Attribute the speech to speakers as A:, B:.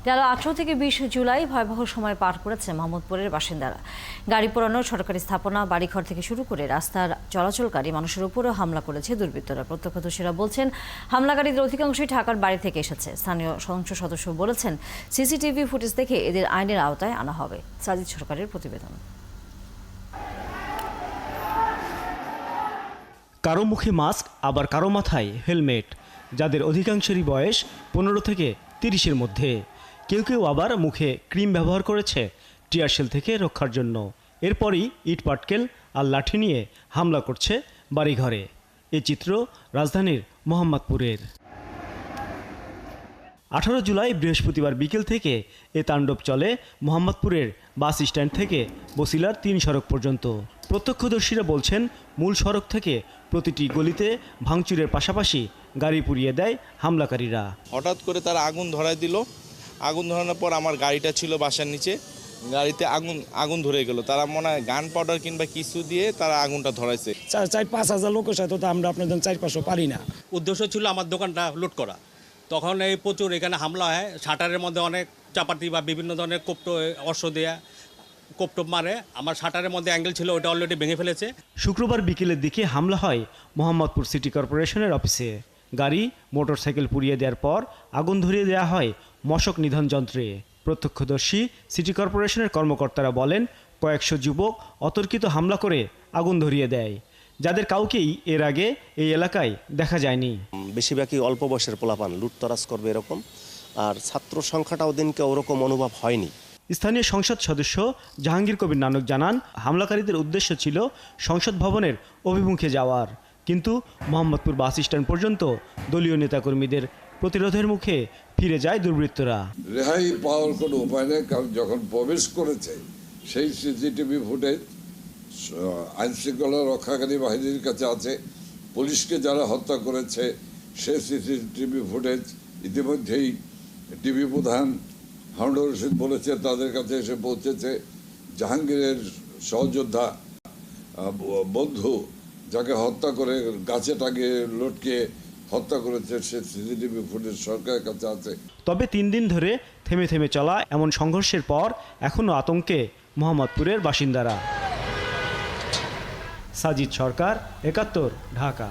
A: গেল 18 থেকে 20 জুলাই ভয়াবহ সময় পার করেছে মোহাম্মদপুরের বাসিন্দারা। গাড়ি পোড়ানো, সরকারি স্থাপনা, বাড়িঘর থেকে শুরু করে রাস্তার চলাচলকারী মানুষের উপরেও হামলা করেছে দুর্বৃত্তরা। প্রত্যক্ষদর্শীরা বলছেন, হামলাকারীদের অধিকাংশই ঢাকার বাইরে থেকে এসেছে। স্থানীয় সংসদ সদস্য বলেছেন, সিসিটিভি ফুটেজ দেখে এদের আইনের আওতায় আনা হবে। সাজিদ সরকারের প্রতিবেদন।
B: কারো মুখে মাস্ক, আবার কারো মাথায় হেলমেট, যাদের অধিকাংশেরই বয়স 15 থেকে 30-এর মধ্যে। কেউ কেউ আবার মুখে ক্রিম ব্যবহার করেছে টিয়ারশেল থেকে রক্ষার জন্য। এরপরই ইট পাটকেল আর লাঠি নিয়ে হামলা করছে বাড়িঘরে। এই চিত্র রাজধানীর মোহাম্মদপুরের। 18 জুলাই বৃহস্পতিবার বিকেল থেকে এ তাণ্ডব চলে মোহাম্মদপুরের বাস স্ট্যান্ড থেকে বসিলার 3 সড়ক পর্যন্ত। প্রত্যক্ষদর্শীরা বলছেন, মূল সড়ক থেকে প্রতিটি গলিতে ভাঙচুরের পাশাপাশি গাড়ি পুড়িয়ে দেয় হামলাকারীরা।
C: হঠাৎ করে তারা আগুন ধরায় দিল। আগুন ধরানোর পর আমার গাড়িটা ছিল বাসার নিচে, গাড়িতে আগুন ধরে গেল। তারা মনে হয় গান পাউডার কিংবা কিছু দিয়ে তারা আগুনটা ধরাইছে।
D: 4-5 হাজার লোকের সাথে তো আমরা আপনাদের 4-500 পারি না।
E: উদ্দেশ্য ছিল আমার দোকানটা লুট করা। তখন এই প্রচুর এখানে হামলা হয়। শাটারের মধ্যে অনেক চাপাতি বা বিভিন্ন ধরনের অস্ত্র দেয়া কোপটোপ মারে। আমার শাটারের মধ্যে অ্যাঙ্গেল ছিল, ওটা অলরেডি ভেঙে ফেলেছে।
B: শুক্রবার বিকেলের দিকে হামলা হয় মোহাম্মদপুর সিটি কর্পোরেশনের অফিসে। গাড়ি, মোটরসাইকেল পুড়িয়ে দেওয়ার পর আগুন ধরিয়ে দেওয়া হয় মশক নিধন যন্ত্রে। প্রত্যক্ষদর্শী সিটি কর্পোরেশনের কর্মকর্তারা বলেন, কয়েকশো যুবক অতর্কিত হামলা করে আগুন ধরিয়ে দেয়, যাদের কাউকেই এর আগে এই এলাকায় দেখা যায়নি।
F: বেশিরভাগই অল্প বয়সের পোলাপান লুটতরাজ করবে এরকম, আর ছাত্র সংখ্যাটাও দিনকে ওরকম অনুভব হয়নি।
B: স্থানীয় সংসদ সদস্য জাহাঙ্গীর কবির নানক জানান, হামলাকারীদের উদ্দেশ্য ছিল সংসদ ভবনের অভিমুখে যাওয়ার, কিন্তু মোহাম্মদপুর বাস স্ট্যান্ড পর্যন্ত দলীয় নেতাকর্মীদের প্রতিরোধের মুখে ফিরে যায় দুর্বৃত্তরা।
G: রেহাই পাওয়ার কোনো উপায় নেই, কারণ যখন প্রবেশ করেছে সেই সিসিটিভি ফুটেজ আইনশৃঙ্খলা রক্ষাকারী বাহিনীর কাছে আছে। পুলিশকে যারা হত্যা করেছে সেই সিসিটিভি ফুটেজ ইতিমধ্যেই ডিবি প্রধান হারুনুর রশিদ বলেছে তাদের কাছে এসে পৌঁছেছে। জাহাঙ্গীরের সহযোদ্ধা বন্ধু যাকে হত্যা করে গাছে টাঙিয়ে লটকে হত্যা করেছে সে সিসিটিভি ফুটেজ সরকারের কাছে আছে।
B: তবে 3 দিন ধরে থেমে থেমে চলা এমন সংঘর্ষের পর এখনও আতঙ্কে মোহাম্মদপুরের বাসিন্দারা। সাজিদ সরকার, 71, ঢাকা।